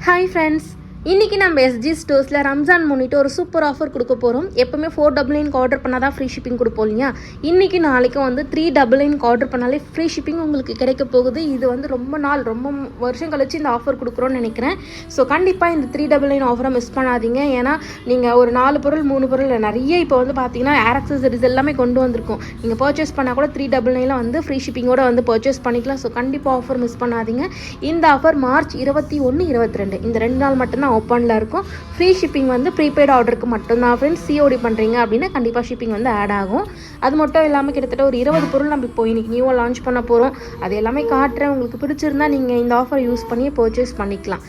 Hi friends, இன்றைக்கி நம்ம SG ஸ்டோர்ஸில் Ramzan முன்னிட்டு ஒரு சூப்பர் ஆஃபர் கொடுக்க போகிறோம். எப்போவுமே 499 ஆர்டர் பண்ணால் தான் ஃப்ரீ ஷிப்பிங் கொடுப்போம் இல்லையா. இன்றைக்கி நாளைக்கும் வந்து 399 ஆர்டர் பண்ணாலே ஃப்ரீ ஷிப்பிங் உங்களுக்கு கிடைக்க போகுது. இது வந்து ரொம்ப வருஷம் கழிச்சு இந்த ஆஃபர் கொடுக்குறோன்னு நினைக்கிறேன். ஸோ கண்டிப்பாக இந்த 399 ஆஃபரை மிஸ் பண்ணாதீங்க. ஏன்னா நீங்கள் ஒரு 4 பொருள் 3 பொருள் நிறைய இப்போ வந்து பார்த்தீங்கன்னா ஏர் அக்சசரிஸ் எல்லாமே கொண்டு வந்திருக்கோம். நீங்கள் பர்ச்சேஸ் பண்ணால் கூட 399 வந்து ஃப்ரீ ஷிப்பிங்கோட வந்து பர்ச்சேஸ் பண்ணிக்கலாம். ஸோ கண்டிப்பாக ஆஃபர் மிஸ் பண்ணாதீங்க. இந்த ஆஃபர் மார்ச் 21, 22 இந்த 2 நாள் மட்டும்தான் ஓப்பனில் இருக்கும். ஃப்ரீ ஷிப்பிங் வந்து ப்ரீபெய்ட் ஆர்டருக்கு மட்டும்தான் ஃப்ரெண்ட்ஸ். சிஓடி பண்ணுறீங்க அப்படின்னா கண்டிப்பாக ஷிப்பிங் வந்து ஆட் ஆகும். அது மட்டும் இல்லாமல் கிட்டத்தட்ட ஒரு 20 பொருள் நம்ம இப்போ இன்றைக்கி நியூவாக லான்ச் பண்ண போகிறோம். அது எல்லாமே காட்டுறேன். உங்களுக்கு பிடிச்சிருந்தா நீங்கள் இந்த ஆஃபர் யூஸ் பண்ணி பர்ச்சேஸ் பண்ணிக்கலாம்.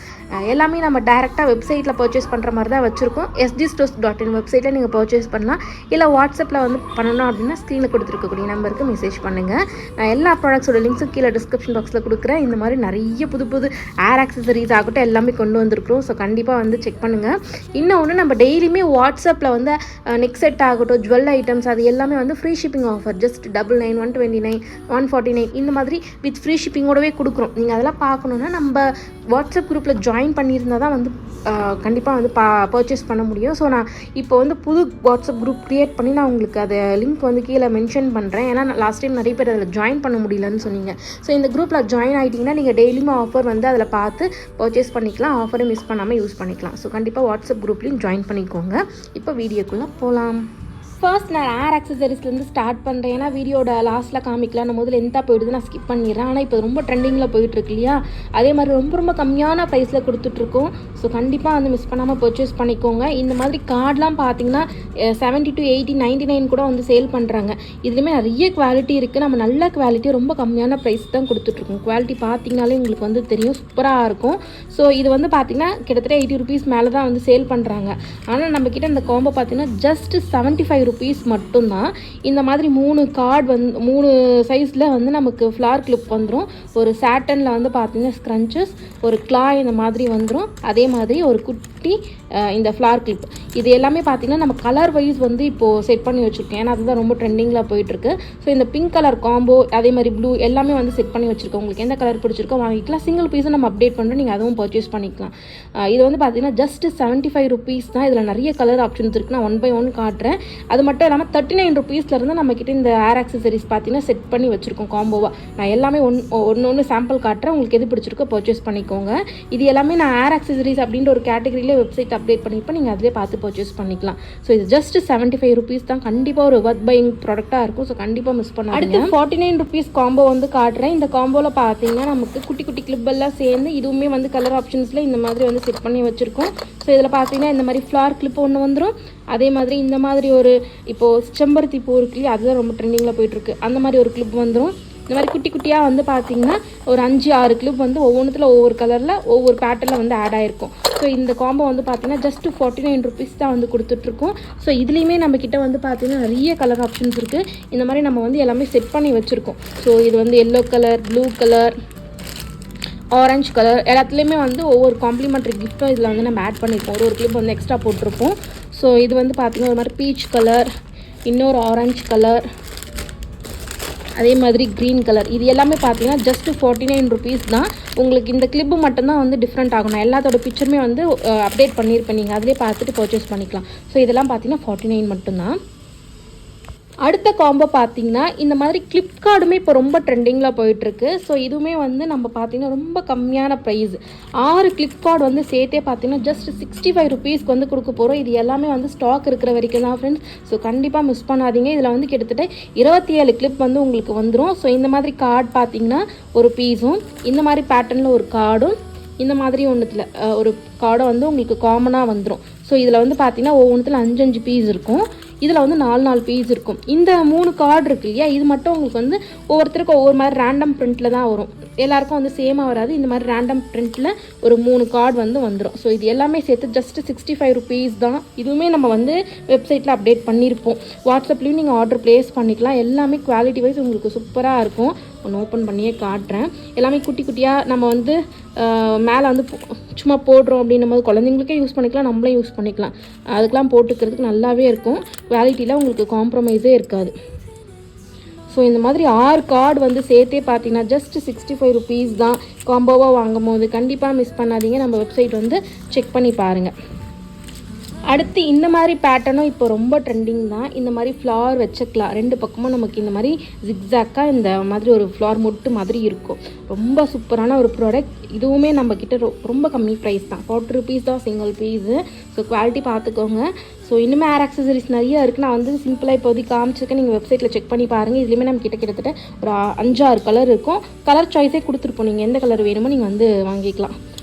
எல்லாமே நம்ம டேரெக்டாக வெப்சைட்டில் பர்ச்சேஸ் பண்ணுற மாதிரி தான் வச்சுருக்கோம். sgstores.in வெப்சைட்டில் நீங்கள் பர்ச்சேஸ் பண்ணலாம். இல்லை வாட்ஸ்அப்பில் வந்து பண்ணணும் அப்படின்னா ஸ்க்ரீனில் கொடுத்துருக்கக்கூடிய நம்பருக்கு மெசேஜ் பண்ணுங்கள். நான் எல்லா ப்ராடக்ட்ஸோட லிங்க்ஸும் கீழே டிஸ்கிரிப்ஷன் பாக்ஸில் கொடுக்குறேன். இந்த மாதிரி நிறைய புது ஏர் ஆக்சசரிஸ் ஆகட்டும் எல்லாமே கொண்டு வந்திருக்கிறோம். ஸோ கண்டிப்பாக வந்து செக் பண்ணுங்கள். இன்னொன்று நம்ம டெய்லியுமே வாட்ஸ்அப்பில் வந்து நெக் செட் ஆகட்டும் ஜுவல் ஐட்டம்ஸ் அது எல்லாமே வந்து ஃப்ரீ ஷிப்பிங் ஆஃபர் ஜஸ்ட் 99, 129, 149 இந்த மாதிரி வித் ஃப்ரீ ஷிப்பிங்கோடவே கொடுக்குறோம். நீங்கள் அதெல்லாம் பார்க்கணுன்னா நம்ம வாட்ஸ்அப் குரூப்பில் ஜாயின் பண்ணியிருந்தால் தான் வந்து கண்டிப்பாக வந்து பர்ச்சேஸ் பண்ண முடியும். ஸோ நான் இப்போ வந்து புது வாட்ஸ்அப் குரூப் க்ரியேட் பண்ணி நான் உங்களுக்கு அதை லிங்க் வந்து கீழே மென்ஷன் பண்ணுறேன். ஏன்னா லாஸ்ட் டைம் நிறைய பேர் அதில் ஜாயின் பண்ண முடியலன்னு சொன்னீங்க. ஸோ இந்த குரூப்பில் ஜாயின் ஆகிட்டிங்கன்னா நீங்கள் டெய்லியுமே ஆஃபர் வந்து அதில் பார்த்து பர்ச்சேஸ் பண்ணிக்கலாம். ஆஃபரை மிஸ் பண்ணாமல் யூஸ் பண்ணிக்கலாம். ஸோ கண்டிப்பாக வாட்ஸ்அப் குரூப்லேயும் ஜாயின் பண்ணிக்கோங்க. இப்போ வீடியோக்குள்ளே போகலாம். ஃபர்ஸ்ட் நான் ஏர் ஆக்சசரிஸ்லேருந்து ஸ்டார்ட் பண்ணுறேன். ஏன்னா வீடியோட லாஸ்ட்டில் காமிக்கலாம். நம்ம முதல்ல எந்த போயிடுது நான் ஸ்கிப் பண்ணிடுறேன். ஆனால் இப்போ ரொம்ப ட்ரெண்டிங்கில் போயிட்டுருக்கு இல்லையா. அதே மாதிரி ரொம்ப கம்மியான ப்ரைஸில் கொடுத்துட்ருக்கோம். ஸோ கண்டிப்பாக வந்து மிஸ் பண்ணாமல் பர்ச்சேஸ் பண்ணிக்கோங்க. இந்த மாதிரி கார்டெலாம் பார்த்தீங்கன்னா 70 to 80, 99 கூட வந்து சேல் பண்ணுறாங்க. இதுலேயுமே நிறைய குவாலிட்டி இருக்குது. நம்ம நல்ல குவாலிட்டி ரொம்ப கம்மியான ப்ரைஸ் தான் கொடுத்துட்ருக்கோம். குவாலிட்டி பார்த்தீங்கனாலே உங்களுக்கு வந்து தெரியும் சூப்பராக இருக்கும். ஸோ இது வந்து பார்த்திங்கன்னா கிட்டத்தட்ட 80 rupees மேலே தான் வந்து சேல் பண்ணுறாங்க. ஆனால் நம்மக்கிட்ட இந்த காம்போ பார்த்திங்கன்னா ஜஸ்ட் 75 rupees மட்டும்தான். இந்த மாதிரி 3 கார்டு வந்து 3 சைஸில் வந்து நமக்கு ஃப்ளார் கிளிப் வந்துடும். ஒரு சாட்டனில் வந்து பார்த்திங்கன்னா ஸ்க்ரன்ச்சஸ், ஒரு கிளா இந்த மாதிரி வந்துடும். அதே மாதிரி ஒரு குட்டி இந்த ஃப்ளார் கிளிப் இது எல்லாமே பார்த்திங்கன்னா நம்ம கலர் வைஸ் வந்து இப்போது செட் பண்ணி வச்சுருக்கேன். ஏன்னா அதுதான் ரொம்ப ட்ரெண்டிங்கில் போயிட்டுருக்கு. ஸோ இந்த பிங்க் கலர் காம்போ அதே மாதிரி ப்ளூ எல்லாமே வந்து செட் பண்ணி வச்சுருக்கோம். உங்களுக்கு எந்த கலர் பிடிச்சிருக்கோ வாங்கிக்கலாம். சிங்கிள் பீஸும் நம்ம அப்டேட் பண்ணுறோம். நீங்கள் அதுவும் பர்ச்சேஸ் பண்ணிக்கலாம். இது வந்து பார்த்திங்கன்னா ஜஸ்ட் 75 rupees தான். இதில் நிறைய கலர் ஆப்ஷன்ஸ் இருக்குது. நான் 1 by 1 காட்டுறேன். அது மட்டும் இல்லாமல் 39 rupeesலேருந்து நம்மக்கிட்ட இந்த ஏர் ஆக்சசரிஸ் பார்த்தீங்கன்னா செட் பண்ணி வச்சுருக்கோம் காம்போவாக. நான் எல்லாமே ஒன்று சாம்பிள் காட்டுறேன். உங்களுக்கு எது பிடிச்சிருக்கோ பர்ச்சேஸ் பண்ணிக்கோங்க. இது எல்லாமே நான் ஏர் ஆக்சசரிஸ் அப்படின்ற ஒரு கேட்டகரியிலே வெப்சைட் அப்டேட் பண்ணியிருப்பேன். நீங்கள் அதிலே பார்த்து பர்ச்சேஸ் பண்ணிக்கலாம். ஸோ இது ஜஸ்ட் 75 rupees தான். கண்டிப்பாக ஒரு வர்த் பையிங் ப்ராடக்டாக இருக்கும். ஸோ கண்டிப்பாக மிஸ் பண்ணாதீங்க. அடுத்து 49 rupees காம்போ வந்து காட்டுறேன். இந்த காம்போவில் பார்த்தீங்கன்னா நமக்கு குட்டி கிளிப் எல்லாம் சேர்ந்து இதுவுமே வந்து கலர் ஆப்ஷன்ஸில் இந்த மாதிரி வந்து செட் பண்ணி வச்சுருக்கோம். ஸோ இதில் பார்த்தீங்கன்னா இந்த மாதிரி ஃப்ளார் கிளிப் ஒன்று வந்துடும். அதே மாதிரி இந்த மாதிரி ஒரு இப்போது செம்பருத்தி பூ இருக்கு இல்லையா, அதுதான் ரொம்ப ட்ரெண்டிங்கில் போயிட்டுருக்கு. அந்த மாதிரி ஒரு கிளிப் வந்துடும். இந்த மாதிரி குட்டியாக வந்து பார்த்திங்கன்னா ஒரு 5-6 கிளிப் வந்து ஒவ்வொன்றுத்தில் ஒவ்வொரு கலரில் ஒவ்வொரு பேட்டர்னில் வந்து ஆட் ஆகிருக்கும். ஸோ இந்த காம்போ வந்து பார்த்திங்கன்னா ஜஸ்ட் 49 rupees தான் வந்து கொடுத்துட்ருக்கோம். ஸோ இதுலேயுமே நம்மக்கிட்ட வந்து பார்த்திங்கன்னா நிறைய கலர் ஆப்ஷன்ஸ் இருக்குது. இந்த மாதிரி நம்ம வந்து எல்லாமே செட் பண்ணி வச்சுருக்கோம். ஸோ இது வந்து yellow colour, blue colour, orange colour எல்லாத்துலேயுமே வந்து ஒவ்வொரு காம்ப்ளிமெண்ட்ரி கிஃப்ட்டும் இதில் வந்து நம்ம ஆட் பண்ணியிருக்கோம். ஒரு கிளிப் வந்து எக்ஸ்ட்ரா போட்டிருப்போம். ஸோ இது வந்து பார்த்திங்கன்னா ஒரு மாதிரி பீச் கலர், இன்னொரு ஆரஞ்சு கலர், அதே மாதிரி க்ரீன் கலர். இது எல்லாமே பார்த்தீங்கன்னா ஜஸ்ட் 49 rupees தான். உங்களுக்கு இந்த கிளிப்பு மட்டும்தான் வந்து டிஃப்ரெண்ட் ஆகும். நான் எல்லாத்தோட பிக்சருமே வந்து அப்டேட் பண்ணியிருப்பேன். நீங்கள் அதிலே பார்த்துட்டு பர்ச்சேஸ் பண்ணிக்கலாம். ஸோ இதெல்லாம் பார்த்தீங்கன்னா 49 மட்டும்தான். அடுத்த காம்போ பார்த்தீங்கன்னா இந்த மாதிரி கிளிப்கார்டுமே இப்போ ரொம்ப ட்ரெண்டிங்கில் போயிட்டுருக்கு. ஸோ இதுவுமே வந்து நம்ம பார்த்தீங்கன்னா ரொம்ப கம்மியான ப்ரைஸ். 6 கிளிப்கார்டு வந்து சேர்த்தே பார்த்தீங்கன்னா ஜஸ்ட் 65 rupeesக்கு வந்து கொடுக்க போகிறோம். இது எல்லாமே வந்து ஸ்டாக் இருக்கிற வரைக்கும் தான் ஃப்ரெண்ட்ஸ். ஸோ கண்டிப்பாக மிஸ் பண்ணாதீங்க. இதில் வந்து கிட்டத்தட்ட 27 கிளிப் வந்து உங்களுக்கு வந்துடும். ஸோ இந்த மாதிரி கார்டு பார்த்தீங்கன்னா ஒரு பீஸும், இந்த மாதிரி பேட்டர்னில் ஒரு கார்டும், இந்த மாதிரி ஒன்றுத்தில் ஒரு கார்டை வந்து உங்களுக்கு காமனாக வந்துடும். ஸோ இதில் வந்து பார்த்தீங்கன்னா ஒவ்வொன்றுத்தில் 5 பீஸ் இருக்கும். இதில் வந்து 4 பீஸ் இருக்கும். இந்த 3 கார்டு இருக்கு இல்லையா, இது மட்டும் உங்களுக்கு வந்து ஒவ்வொருத்தருக்கும் ஒவ்வொரு மாதிரி ரேண்டம் பிரிண்ட்டில் தான் வரும். எல்லாருக்கும் வந்து சேமாக வராது. இந்த மாதிரி ரேண்டம் பிரிண்ட்டில் ஒரு 3 கார்டு வந்து வந்துடும். ஸோ இது எல்லாமே சேர்த்து ஜஸ்ட் 65 rupees தான். இதுவுமே நம்ம வந்து வெப்சைட்டில் அப்டேட் பண்ணியிருப்போம். வாட்ஸ்அப்லேயும் நீங்கள் ஆர்டர் ப்ளேஸ் பண்ணிக்கலாம். எல்லாமே குவாலிட்டி வைஸ் உங்களுக்கு சூப்பராக இருக்கும். ஒன்று ஓப்பன் பண்ணியே காட்டுறேன். எல்லாமே குட்டியாக நம்ம வந்து மேலே வந்து சும்மா போடுறோம் அப்படின்னும் போது குழந்தைங்களுக்கே யூஸ் பண்ணிக்கலாம், நம்மளே யூஸ் பண்ணிக்கலாம். அதுக்கெலாம் போட்டுக்கிறதுக்கு நல்லாவே இருக்கும். குவாலிட்டியில் உங்களுக்கு காம்ப்ரமைஸே இருக்காது. ஸோ இந்த மாதிரி 6 கார்டு வந்து சேர்த்தே பார்த்தீங்கன்னா ஜஸ்ட் 65 ருபீஸ் தான் காம்போவாக வாங்கும் போது. கண்டிப்பாக மிஸ் பண்ணாதீங்க, நம்ம வெப்சைட் வந்து செக் பண்ணி பாருங்கள். அடுத்து இந்த மாதிரி பேட்டர்னும் இப்போ ரொம்ப ட்ரெண்டிங் தான். இந்த மாதிரி ஃப்ளார் வச்சுக்கலாம், 2 பக்கமும் நமக்கு இந்த மாதிரி ஜிக்ஸாக்காக இந்த மாதிரி ஒரு ஃப்ளார் மொட்டு மாதிரி இருக்கும். ரொம்ப சூப்பரான ஒரு ப்ராடக்ட். இதுவுமே நம்மக்கிட்ட ரொம்ப கம்மி ப்ரைஸ் தான், 40 ருபீஸ் தான் சிங்கிள் பீஸு. ஸோ குவாலிட்டி பார்த்துக்கோங்க. ஸோ இன்னுமே ஹேர் ஆக்சசரிஸ் நிறைய இருக்குது. நான் வந்து சிம்பிளாக இப்போதைக்கு காமிச்சிருக்கேன், நீங்கள் வெப்சைட்டில் செக் பண்ணி பாருங்கள். இதுலேயுமே நம்ம கிட்டத்தட்ட ஒரு 5-6 கலர் இருக்கும். கலர் சாய்ஸே கொடுத்துருப்போம், நீங்கள் எந்த கலர் வேணுமோ நீங்கள் வந்து வாங்கிக்கலாம்.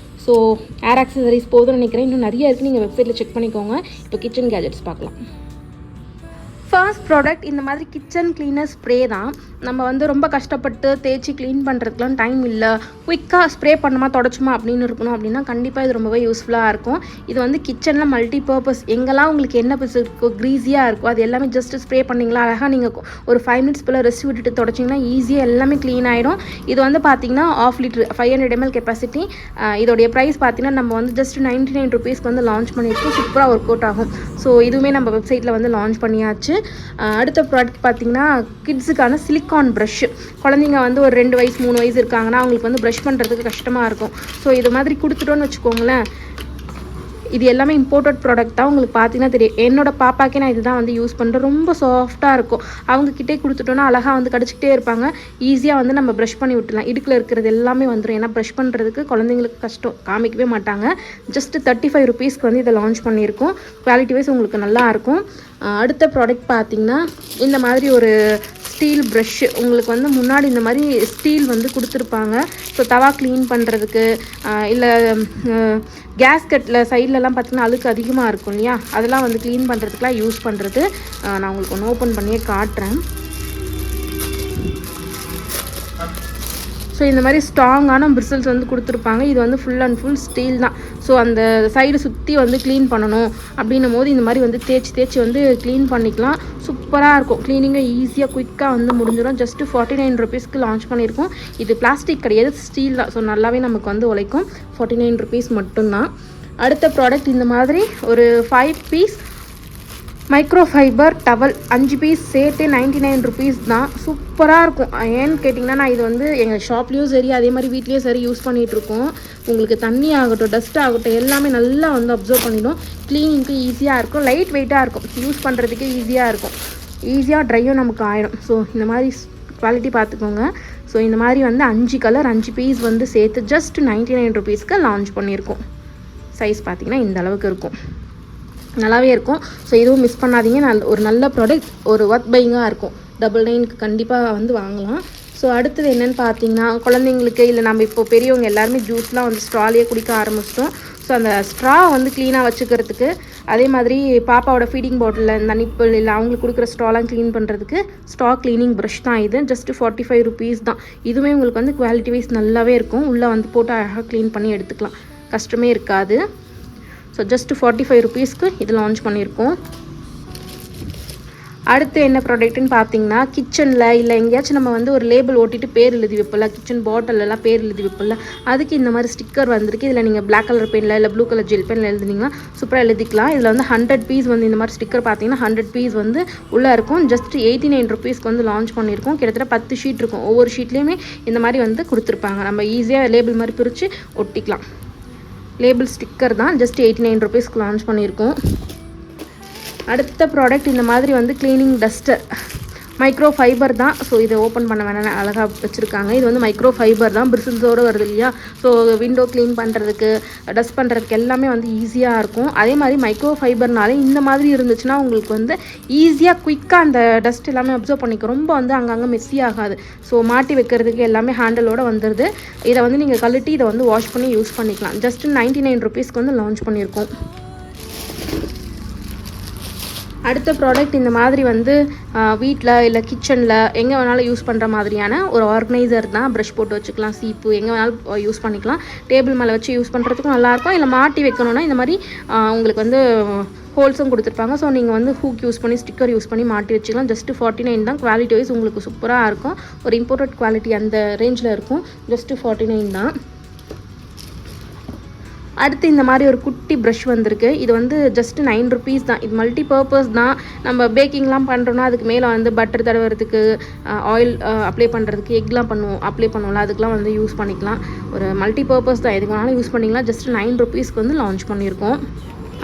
ஸோ ஹேர் ஆக்சசரிஸ் போதும்னு நினைக்கிறேன், இன்னும் நிறைய இருக்குது, நீங்கள் வெப்சைட்டில் செக் பண்ணிக்கோங்க. இப்போ கிச்சன் கேஜெட்ஸ் பார்க்கலாம். ஃபர்ஸ்ட் ப்ராடக்ட் இந்த மாதிரி கிச்சன் கிளீனர் ஸ்ப்ரே தான். நம்ம வந்து ரொம்ப கஷ்டப்பட்டு தேய்ச்சி க்ளீன் பண்ணுறதுக்குலாம் டைம் இல்லை, குயிக்காக ஸ்ப்ரே பண்ணுமா தொடச்சுமா அப்படின்னு இருக்கணும் அப்படின்னா கண்டிப்பாக இது ரொம்பவே யூஸ்ஃபுல்லாக இருக்கும். இது வந்து கிச்சனில் மல்டி பர்பஸ், எங்கெல்லாம் உங்களுக்கு என்ன பிசு இருக்கோ க்ரீஸியாக இருக்கோ அது எல்லாமே ஜஸ்ட் ஸ்ப்ரே பண்ணிங்களா அழகாக நீங்கள் ஒரு 5 மினிட்ஸ் போல் ரெஸ்ட் விட்டுட்டு தொடச்சிங்கன்னா ஈஸியாக எல்லாமே க்ளீன் ஆகிடும். இது வந்து பார்த்திங்கன்னா 1/2 லிட்டர் 500 ml கெப்பாசிட்டி. இதோடைய ப்ரைஸ் பார்த்திங்கன்னா நம்ம வந்து ஜஸ்ட் 99 ருபீஸ்க்கு வந்து லான்ச் பண்ணியிருக்கோம். சூப்பராக ஒர்க் அவுட் ஆகும். ஸோ இதுவுமே நம்ம வெப்சைட்டில் வந்து லான்ச் பண்ணியாச்சு. அடுத்த ப்ராடக்ட் பார்த்திங்கன்னா கிட்ஸுக்கான சிலிக்கான் ப்ரஷ்ஷு. குழந்தைங்க வந்து ஒரு 2 வயசு 3 வயசு இருக்காங்கன்னா அவங்களுக்கு வந்து ப்ரஷ் பண்ணுறதுக்கு கஷ்டமாக இருக்கும். ஸோ இது மாதிரி கொடுத்துட்டோன்னு வச்சுக்கோங்களேன், இது எல்லாமே இம்போர்ட்டட் ப்ராடக்ட் தான். உங்களுக்கு பார்த்தீங்கன்னா தெரியும், என்னோட பாப்பாக்கே நான் இதுதான் வந்து யூஸ் பண்ணுறேன். ரொம்ப சாஃப்டாக இருக்கும். அவங்கக்கிட்டே கொடுத்துட்டோன்னா அழகாக வந்து கடிச்சிக்கிட்டே இருப்பாங்க. ஈஸியாக வந்து நம்ம ப்ரஷ் பண்ணி விட்டுலாம். இடுக்கில் இருக்கிறது எல்லாமே வந்துடும். ஏன்னா ப்ரஷ் பண்ணுறதுக்கு குழந்தைங்களுக்கு கஷ்டம், காமிக்கவே மாட்டாங்க. ஜஸ்ட் 35 ருபீஸ்க்கு வந்து இதை லான்ச் பண்ணியிருக்கோம். குவாலிட்டி வைஸ் உங்களுக்கு நல்லாயிருக்கும். அடுத்த ப்ராடக்ட் பார்த்திங்கன்னா இந்த மாதிரி ஒரு ஸ்டீல் ப்ரஷ்ஷு. உங்களுக்கு வந்து முன்னாடி இந்த மாதிரி ஸ்டீல் வந்து கொடுத்துருப்பாங்க. ஸோ தவா க்ளீன் பண்ணுறதுக்கு, இல்லை கேஸ்கட்டில் சைட்லலாம் பார்த்திங்கன்னா அழுக்கு அதிகமாக இருக்கும் இல்லையா, அதெல்லாம் வந்து க்ளீன் பண்ணுறதுக்குலாம் யூஸ் பண்ணுறது. நான் உங்களுக்கு ஒன்று ஓப்பன் பண்ணியே காட்டுறேன். ஸோ இந்த மாதிரி ஸ்ட்ராங்கான பிரிசல்ஸ் வந்து கொடுத்துருப்பாங்க. இது வந்து ஃபுல் அண்ட் ஃபுல் ஸ்டீல் தான். ஸோ அந்த சைடு சுற்றி வந்து க்ளீன் பண்ணணும் அப்படின்னும் போது இந்த மாதிரி வந்து தேய்ச்சி வந்து க்ளீன் பண்ணிக்கலாம். சூப்பராக இருக்கும். க்ளீனிங்கை ஈஸியாக குயிக்காக வந்து முடிஞ்சிடும். ஜஸ்ட்டு 49 ருபீஸ்க்கு லான்ச் பண்ணியிருக்கோம். இது பிளாஸ்டிக் கிடையாது, ஸ்டீல் தான். ஸோ நல்லாவே நமக்கு வந்து உழைக்கும். 49 ருபீஸ் மட்டும்தான். அடுத்த ப்ராடக்ட் இந்த மாதிரி ஒரு 5 piece micro fibre towel, 5 piece சேர்த்து 99 ருபீஸ் தான். சூப்பராக இருக்கும். ஏன்னு கேட்டிங்கன்னா, நான் இது வந்து எங்கள் ஷாப்லேயும் சரி அதே மாதிரி வீட்லேயும் சரி யூஸ் பண்ணிகிட்ருக்கோம். உங்களுக்கு தண்ணி ஆகட்டும், டஸ்ட் ஆகட்டும், எல்லாமே நல்லா வந்து அப்சர்வ் பண்ணிடும். க்ளீனிங்க்கு ஈஸியாக இருக்கும். லைட் வெயிட்டாக இருக்கும். யூஸ் பண்ணுறதுக்கே ஈஸியாக இருக்கும். ஈஸியாக ட்ரையும் நமக்கு ஆயிடும். ஸோ இந்த மாதிரி குவாலிட்டி பார்த்துக்கோங்க. ஸோ இந்த மாதிரி வந்து 5 கலர் 5 பீஸ் வந்து சேர்த்து ஜஸ்ட் 99 ருபீஸ்க்கு லான்ச் பண்ணியிருக்கோம். சைஸ் பார்த்திங்கன்னா இந்த அளவுக்கு இருக்கும். நல்லாவே இருக்கும். ஸோ இதுவும் மிஸ் பண்ணாதீங்க. ஒரு நல்ல ப்ராடக்ட், ஒரு ஒர்த் பையிங்காக இருக்கும். 99க்கு கண்டிப்பாக வந்து வாங்கலாம். ஸோ அடுத்தது என்னென்னு பார்த்தீங்கன்னா, குழந்தைங்களுக்கு இல்லை நம்ம இப்போ பெரியவங்க எல்லாருமே ஜூஸ்லாம் வந்து ஸ்ட்ராலேயே குடிக்க ஆரம்பிச்சிட்டோம். ஸோ அந்த ஸ்ட்ரா வந்து க்ளீனாக வச்சுக்கிறதுக்கு, அதே மாதிரி பாப்பாவோட ஃபீடிங் பாட்டிலில் இந்த நிப்பிள் இல்லை அவங்களுக்கு கொடுக்குற ஸ்ட்ராலாம் க்ளீன் பண்ணுறதுக்கு ஸ்ட்ரா க்ளீனிங் ப்ரஷ் தான் இது. ஜஸ்ட் 45 ருபீஸ் தான். இதுவுமே உங்களுக்கு வந்து குவாலிட்டி வைஸ் நல்லாவே இருக்கும். உள்ளே வந்து போட்டு அழகாக க்ளீன் பண்ணி எடுத்துக்கலாம், கஷ்டமே இருக்காது. ஸோ ஜஸ்ட் 45 ருபீஸ்க்கு இது லான்ச் பண்ணியிருக்கோம். அடுத்து என்ன ப்ராடக்ட்னு பார்த்தீங்கன்னா, கிச்சனில் இல்லை எங்கேயாச்சும் நம்ம வந்து ஒரு லேபிள் ஓட்டிட்டு பேர் எழுதி வைப்பல, கிச்சன் பாட்டிலெல்லாம் பேர் எழுதி வைப்பல, அதுக்கு இந்த மாதிரி ஸ்டிக்கர் வந்திருக்கு. இதில் நீங்கள் பிளாக் கலர் பெனில் இல்லை ப்ளூ கலர் ஜெல் பெனில் எழுதுனீங்கன்னா சூப்பராக எழுதிக்கலாம். இதில் வந்து 100 பீஸ் வந்து இந்த மாதிரி ஸ்டிக்கர் பார்த்தீங்கன்னா 100 பீஸ் வந்து உள்ளே இருக்கும். ஜஸ்ட் 89 ருபீஸ்க்கு வந்து லான்ச் பண்ணியிருக்கோம். கிட்டத்தட்ட 10 ஷீட் இருக்கும். ஒவ்வொரு ஷீட்லேயுமே இந்த மாதிரி வந்து கொடுத்துருப்பாங்க. நம்ம ஈஸியாக லேபிள் மாதிரி பிரித்து ஒட்டிக்கலாம். லேபிள் ஸ்டிக்கர் தான். ஜஸ்ட் 89 ருபீஸ்க்கு லான்ச் பண்ணியிருக்கோம். அடுத்த ப்ராடக்ட் இந்த மாதிரி வந்து க்ளீனிங் டஸ்டர், மைக்ரோ ஃபைபர் தான். ஸோ இதை ஓப்பன் பண்ண வேணாம், அழகாக வச்சுருக்காங்க. இது வந்து மைக்ரோ ஃபைபர் தான், பிரிசில்ஸோடு வருது இல்லையா. ஸோ விண்டோ க்ளீன் பண்ணுறதுக்கு, டஸ்ட் பண்ணுறதுக்கு எல்லாமே வந்து ஈஸியாக இருக்கும். அதே மாதிரி மைக்ரோ ஃபைபர்னாலே இந்த மாதிரி இருந்துச்சுன்னா உங்களுக்கு வந்து ஈஸியாக குயிக்காக அந்த டஸ்ட் எல்லாமே அப்சர்வ் பண்ணிக்கும். ரொம்ப வந்து அங்கங்கே மெஸ்ஸி ஆகாது. ஸோ மாட்டி வைக்கிறதுக்கு எல்லாமே ஹேண்டலோடு வந்துடுது. இதை வந்து நீங்கள் கழட்டி இதை வந்து வாஷ் பண்ணி யூஸ் பண்ணிக்கலாம். ஜஸ்ட் 99 ருபீஸ்க்கு வந்து லான்ச் பண்ணியிருக்கோம். அடுத்த ப்ராடக்ட் இந்த மாதிரி வந்து வீட்டில் இல்லை கிச்சனில் எங்கே வேணாலும் யூஸ் பண்ணுற மாதிரியான ஒரு ஆர்கனைசர் தான். ப்ரஷ் போட்டு வச்சுக்கலாம், சீப்பு எங்கே வேணாலும் யூஸ் பண்ணிக்கலாம். டேபிள் மேலே வச்சு யூஸ் பண்ணுறதுக்கும் நல்லாயிருக்கும். இல்லை மாட்டி வைக்கணுன்னா இந்த மாதிரி உங்களுக்கு வந்து ஹோல்ஸும் கொடுத்துருப்பாங்க. ஸோ நீங்கள் வந்து ஹூக் யூஸ் பண்ணி ஸ்டிக்கர் யூஸ் பண்ணி மாட்டி வச்சுக்கலாம். ஜஸ்ட் 49 தான். குவாலிட்டி வைஸ் உங்களுக்கு சூப்பராக இருக்கும். ஒரு இம்போர்ட்டட் குவாலிட்டி அந்த ரேஞ்சில் இருக்கும். ஜஸ்ட்டு 49 தான். அடுத்து இந்த மாதிரி ஒரு குட்டி ப்ரஷ் வந்திருக்கு. இது வந்து ஜஸ்ட் 9 ருபீஸ் தான். இது மல்டி பர்பஸ் தான். நம்ம பேக்கிங்லாம் பண்ணுறோன்னா அதுக்கு மேலே வந்து பட்டர் தடவுறதுக்கு, ஆயில் அப்ளை பண்ணுறதுக்கு, எக்லாம் அப்ளை பண்ணுவோம்ல, அதுக்கெலாம் வந்து யூஸ் பண்ணிக்கலாம். ஒரு மல்டி பர்பஸ் தான், எதுக்கு வேணாலும் யூஸ் பண்ணிக்கலாம். ஜஸ்ட் 9 ருபீஸ்க்கு வந்து லான்ச் பண்ணியிருக்கோம்.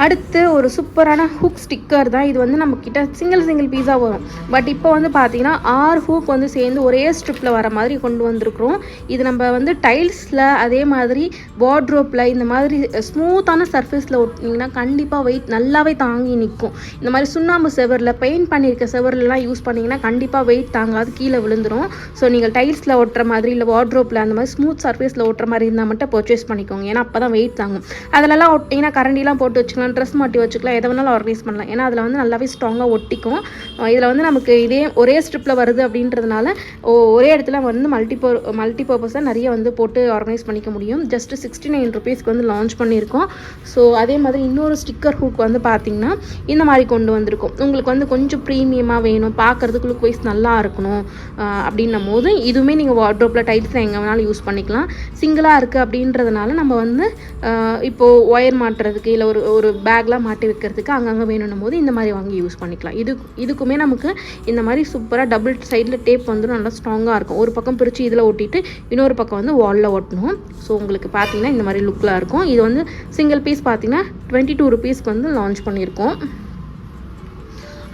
அடுத்து ஒரு சூப்பரான ஹூக் ஸ்டிக்கர் தான். இது வந்து நம்மக்கிட்ட சிங்கிள் பீஸாக வரும். பட் இப்போ வந்து பார்த்தீங்கன்னா 6 ஹூக் வந்து சேர்ந்து ஒரே ஸ்ட்ரிப்பில் வர மாதிரி கொண்டு வந்திருக்கிறோம். இது நம்ம வந்து டைல்ஸில், அதே மாதிரி வார்ட்ரோப்பில், இந்த மாதிரி ஸ்மூத்தான சர்ஃபேஸில் ஒட்டினீங்கன்னா கண்டிப்பாக வெயிட் நல்லாவே தாங்கி நிற்கும். இந்த மாதிரி சுண்ணாம்பு செவரில், பெயிண்ட் பண்ணியிருக்க செவர்லாம் யூஸ் பண்ணிங்கன்னா கண்டிப்பாக வெயிட் தாங்காது, கீழே விழுந்துடும். ஸோ நீங்கள் டைல்ஸில் ஒட்டுற மாதிரி, இல்லை வார்ட்ரோப்பில் அந்த மாதிரி ஸ்மூத் சர்ஃபேஸில் ஒட்டுற மாதிரி இருந்தால் மட்டும் பர்ச்சேஸ் பண்ணிக்கோங்க. ஏன்னா அப்போ தான் வெயிட் தாங்கும். அதிலலாம் ஒட்டிங்கன்னா கரண்டிலாம் போட்டு வச்சுக்கலாம், ட்ரெஸ் மாட்டி வச்சுக்கலாம், எதை வேணாலும் ஆர்கனைஸ் பண்ணலாம். ஏன்னா அதில் வந்து நல்லாவே ஸ்ட்ராங்காக ஒட்டிக்கும். இதில் வந்து நமக்கு இதே ஒரே ஸ்ட்ரிப்பில் வருது அப்படின்றதுனால ஒரே இடத்துல வந்து மல்டி பர்பஸாக நிறைய வந்து போட்டு ஆர்கனைஸ் பண்ணிக்க முடியும். ஜஸ்ட் 69 ருபீஸ்க்கு வந்து லான்ச் பண்ணியிருக்கோம். ஸோ அதே மாதிரி இன்னொரு ஸ்டிக்கர் ஹூக் வந்து பார்த்திங்கன்னா இந்த மாதிரி கொண்டு வந்திருக்கும். உங்களுக்கு வந்து கொஞ்சம் ப்ரீமியமாக வேணும், பார்க்குறதுக்கு லுக் வைஸ் நல்லா இருக்கணும் அப்படின்னும் போது இதுவுமே நீங்கள் வார்ட்ரோப்பில், டைல்ஸில் எங்கே வேணாலும் யூஸ் பண்ணிக்கலாம். சிங்கிளாக இருக்குது அப்படின்றதுனால நம்ம வந்து இப்போது ஒயர் மாட்டுறதுக்கு, இல்லை ஒரு பேக்லாம் மாட்டி வைக்கிறதுக்கு அங்கங்கே வேணும்னும் போது இந்த மாதிரி வாங்கி யூஸ் பண்ணிக்கலாம். இதுக்குமே நமக்கு இந்த மாதிரி சூப்பராக டபுள் சைடில் டேப் வந்து நல்லா ஸ்ட்ராங்காக இருக்கும். ஒரு பக்கம் பிரித்து இதில் ஒட்டிட்டு இன்னொரு பக்கம் வந்து வாலில் ஒட்டணும். ஸோ உங்களுக்கு பார்த்தீங்கன்னா இந்த மாதிரி லுக்கில் இருக்கும். இது வந்து சிங்கிள் பீஸ் பார்த்தீங்கன்னா 22 ருபீஸ்க்கு வந்து லான்ச் பண்ணியிருக்கோம்.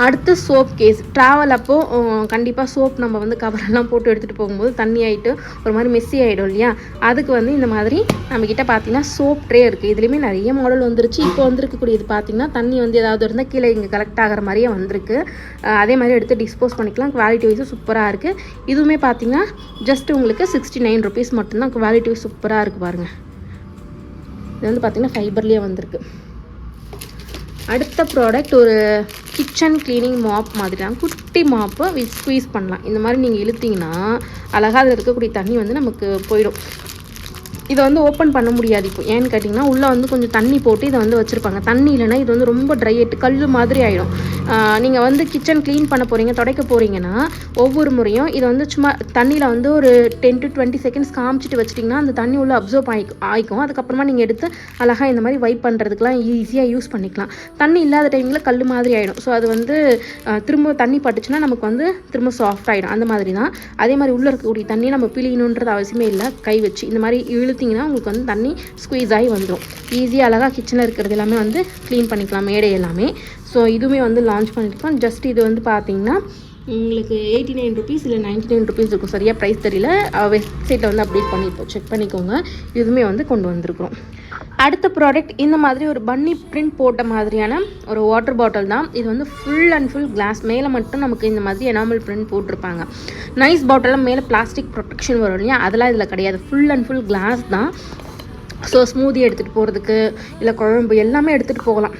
அடுத்து சோப் கேஸ். ட்ராவல் அப்போது கண்டிப்பாக சோப் நம்ம வந்து கவரெல்லாம் போட்டு எடுத்துகிட்டு போகும்போது தண்ணி ஆகிட்டு ஒரு மாதிரி மெஸ்ஸி ஆகிடும் இல்லையா, அதுக்கு வந்து இந்த மாதிரி நம்மக்கிட்ட பார்த்திங்கன்னா சோப் ட்ரே இருக்குது. இதுலேயுமே நிறைய மாடல் வந்துருச்சு. இப்போ வந்துருக்கக்கூடியது பார்த்திங்கன்னா தண்ணி வந்து ஏதாவது இருந்தால் கீழே இங்கே கலெக்ட் ஆகிற மாதிரியே வந்திருக்கு. அதே மாதிரி எடுத்து டிஸ்போஸ் பண்ணிக்கலாம். குவாலிட்டி வைஸும் சூப்பராக இருக்குது. இதுவுமே பார்த்திங்கன்னா ஜஸ்ட் உங்களுக்கு 69 ருபீஸ் மட்டும்தான். குவாலிட்டி வைஸ் சூப்பராக இருக்குது பாருங்கள். இது வந்து பார்த்திங்கன்னா ஃபைபர்லேயே வந்திருக்கு. அடுத்த ப்ராடக்ட் ஒரு கிச்சன் க்ளீனிங் மாப் மாதிரி தான். குட்டி மாப்பை ஸ்குவீஸ் பண்ணலாம். இந்த மாதிரி நீங்கள் இழுத்திங்கன்னா அழகாக அதில் இருக்கக்கூடிய தண்ணி வந்து நமக்கு போயிடும். இதை வந்து ஓப்பன் பண்ண முடியாது. இப்போ ஏன்னு கேட்டிங்கன்னா உள்ளே வந்து கொஞ்சம் தண்ணி போட்டு இதை வந்து வச்சுருப்பாங்க. தண்ணி இல்லைன்னா இது வந்து ரொம்ப ட்ரை ஆகிட்டு கல் மாதிரி ஆகிடும். நீங்கள் வந்து கிச்சன் க்ளீன் பண்ண போகிறீங்க, துடைக்க போகிறீங்கன்னா ஒவ்வொரு முறையும் இதை வந்து சும்மா தண்ணியில் வந்து ஒரு 10 to 20 செகண்ட்ஸ் காமிச்சிட்டு வச்சிட்டிங்கன்னா அந்த தண்ணி உள்ளே அப்சர்வ் ஆகிக்கும். அதுக்கப்புறமா நீங்கள் எடுத்து அழகாக இந்த மாதிரி வைப் பண்ணுறதுக்குலாம் ஈஸியாக யூஸ் பண்ணிக்கலாம். தண்ணி இல்லாத டைமில் கல் மாதிரி ஆகிடும். ஸோ அது வந்து திரும்ப தண்ணி பட்டுச்சுன்னா நமக்கு வந்து திரும்ப சாஃப்ட் ஆகிடும். அந்த மாதிரி தான். அதே மாதிரி உள்ளே இருக்கக்கூடிய தண்ணியை நம்ம பிழியணுன்றது அவசியமே இல்லை. கை வச்சு இந்த மாதிரி இழுத்திங்கன்னா உங்களுக்கு வந்து தண்ணி ஸ்குவீஸ் ஆகி வந்துடும். ஈஸியாக அழகாக கிச்சனில் இருக்கிறது எல்லாமே வந்து க்ளீன் பண்ணிக்கலாம், மேடை எல்லாமே. ஸோ இதுவுமே வந்து லான்ச் பண்ணியிருக்கோம். ஜஸ்ட் இது வந்து பார்த்திங்கன்னா உங்களுக்கு 89 ருபீஸ் இல்லை 99 ருபீஸ் இருக்கும். சரியாக ப்ரைஸ் தெரியல. வெப்சைட்டில் வந்து அப்டேட் பண்ணிப்போம், செக் பண்ணிக்கோங்க. இதுவுமே வந்து கொண்டு வந்திருக்கிறோம். அடுத்த ப்ராடக்ட் இந்த மாதிரி ஒரு பன்னி பிரிண்ட் போட்ட மாதிரியான ஒரு வாட்டர் பாட்டில் தான். இது வந்து ஃபுல் அண்ட் ஃபுல் கிளாஸ். மேலே மட்டும் நமக்கு இந்த மாதிரி எனாமல் பிரிண்ட் போட்டிருப்பாங்க. நைஸ் பாட்டிலில் மேலே பிளாஸ்டிக் ப்ரொடெக்ஷன் வரும் இல்லையா, அதெல்லாம் இதில் கிடையாது. ஃபுல் அண்ட் ஃபுல் கிளாஸ் தான். ஸோ ஸ்மூதி எடுத்துகிட்டு போகிறதுக்கு, இல்லை குழம்பு எல்லாமே எடுத்துகிட்டு போகலாம்.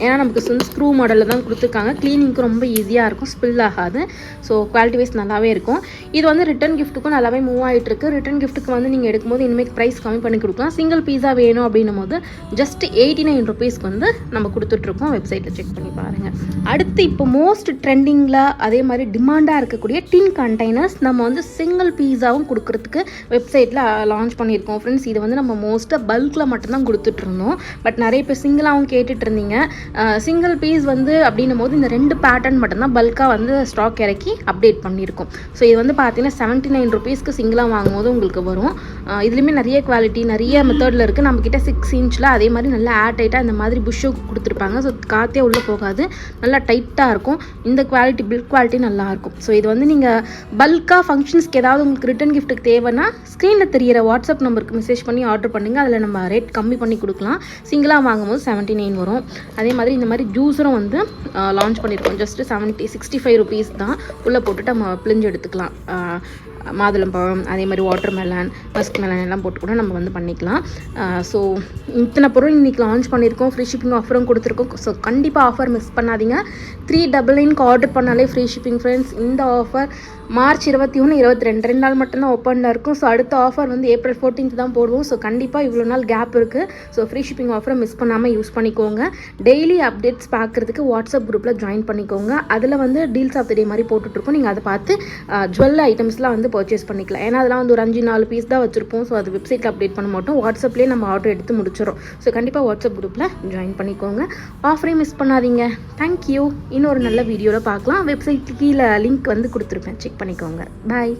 ஏன்னா நமக்கு ஸ்க்ரூ மாடலில் தான் கொடுத்துருக்காங்க. க்ளீனிங்க்கு ரொம்ப ஈஸியாக இருக்கும், ஸ்பில் ஆகாது. ஸோ குவாலிட்டி வைஸ் நல்லாவே இருக்கும். இது வந்து ரிட்டன் கிஃப்ட்டுக்கும் நல்லாவே மூவ் ஆகிட்டுருக்கு. ரிட்டன் கிஃப்ட்டுக்கு வந்து நீங்கள் எடுக்கும்போது இனிமேல் ப்ரைஸ் கம்மி பண்ணி கொடுக்கலாம். சிங்கிள் பீஸா வேணும் அப்படின்னும் போது ஜஸ்ட் 89 ருபீஸ்க்கு வந்து நம்ம கொடுத்துட்ருக்கோம். வெப்சைட்டில் செக் பண்ணி பாருங்கள். அடுத்து இப்போ மோஸ்ட் ட்ரெண்டிங்கில் அதே மாதிரி டிமாண்டாக இருக்கக்கூடிய டின் கண்டெய்னர்ஸ் நம்ம வந்து சிங்கிள் பீஸாவும் கொடுக்குறதுக்கு வெப்சைட்டில் லான்ச் பண்ணியிருக்கோம் ஃப்ரெண்ட்ஸ். இது வந்து நம்ம மோஸ்ட்டாக பல்கில் மட்டும்தான் கொடுத்துட்ருந்தோம். பட் நிறைய பேர் சிங்கிளாகவும் கேட்டுட்டு இருந்தீங்க. சிங்கிள் பீஸ் வந்து அப்படின்னும் போது இந்த 2 பேட்டர்ன் மட்டும்தான் பல்காக வந்து ஸ்டாக் இறக்கி அப்டேட் பண்ணியிருக்கோம். ஸோ இது வந்து பார்த்தீங்கன்னா 79 ருபீஸ்க்கு சிங்கிளாக வாங்கும்போது உங்களுக்கு வரும். இதுலேயுமே நிறைய குவாலிட்டி, நிறைய மெத்தடில் இருக்குது. நம்மக்கிட்ட 6 இன்ச்சில் அதே மாதிரி நல்லா ஏர் டைட்டாக இந்த மாதிரி புஷ்ஷோ கொடுத்துருப்பாங்க. ஸோ காற்றே உள்ளே போகாது, நல்லா டைட்டாக இருக்கும். இந்த குவாலிட்டி, பில்ட் குவாலிட்டி நல்லாயிருக்கும். ஸோ இது வந்து நீங்கள் பல்காக ஃபங்க்ஷன்ஸ்க்கு ஏதாவது உங்களுக்கு ரிட்டன் கிஃப்ட்டுக்கு தேவைன்னா ஸ்க்ரீனில் தெரியிற வாட்ஸ்அப் நம்பருக்கு மெசேஜ் பண்ணி ஆர்டர் பண்ணுங்கள். அதில் நம்ம ரேட் கம்மி பண்ணி கொடுக்கலாம். சிங்கிளாக வாங்கும்போது 79 வரும். அதே மாதிரி இந்த மாதிரி ஜூஸரும் வந்து லான்ச் பண்ணியிருக்கோம். ஜஸ்ட்டு 65 ருபீஸ் தான். உள்ளே போட்டுட்டு நம்ம பிழிஞ்சு எடுத்துக்கலாம். மாதுளம்பழம், அதே மாதிரி வாட்டர் மெலன், மஸ்க் மெலன் எல்லாம் போட்டு கூட நம்ம வந்து பண்ணிக்கலாம். ஸோ இத்தனை பொருள் இன்றைக்கி லான்ச் பண்ணியிருக்கோம். ஃப்ரீ ஷிப்பிங் ஆஃபரும் கொடுத்துருக்கோம். ஸோ கண்டிப்பாக ஆஃபர் மிஸ் பண்ணாதீங்க. 399 ஆர்டர் பண்ணாலே ஃப்ரீ ஷிப்பிங் ஃப்ரெண்ட்ஸ். இந்த ஆஃபர் மார்ச் 21, 22 2 நாள் மட்டும்தான் ஓப்பனில் இருக்கும். ஸோ அடுத்த ஆஃபர் வந்து April 14th தான் போடுவோம். ஸோ கண்டிப்பாக இவ்வளோ நாள் கேப் இருக்குது. ஸோ ஃப்ரீ ஷிப்பிங் ஆஃபரை மிஸ் பண்ணாமல் யூஸ் பண்ணிக்கோங்க. டெய்லி அப்டேட்ஸ் பார்க்குறதுக்கு வாட்ஸ்அப் குரூப்பில் ஜாயின் பண்ணிக்கோங்க. அதில் வந்து டீல்ஸ் ஆஃப் த டே மாதிரி போட்டுட்ருக்கோம். நீங்கள் அதை பார்த்து ஜுவல் ஐட்டம்ஸ்லாம் வந்து பர்ச்சேஸ் பண்ணிக்கலாம். ஏன்னா அதெல்லாம் வந்து ஒரு 5-4 பீஸ் தான் வச்சுருப்போம். ஸோ அது வெப்சைட்டில் அப்டேட் பண்ண மாட்டோம். வாட்ஸ்அப்லேயே நம்ம ஆர்டர் எடுத்து முடிச்சிடும். ஸோ கண்டிப்பாக வாட்ஸ்அப் குரூப்பில் ஜாயின் பண்ணிக்கோங்க. ஆஃபரையும் மிஸ் பண்ணாதீங்க. தேங்க்யூ. இன்னொரு நல்ல வீடியோவில் பார்க்கலாம். வெப்சைட்டுக்கு கீழே லிங்க் வந்து கொடுத்துருப்பேன், செக் பண்ணிக்கோங்க. பாய்.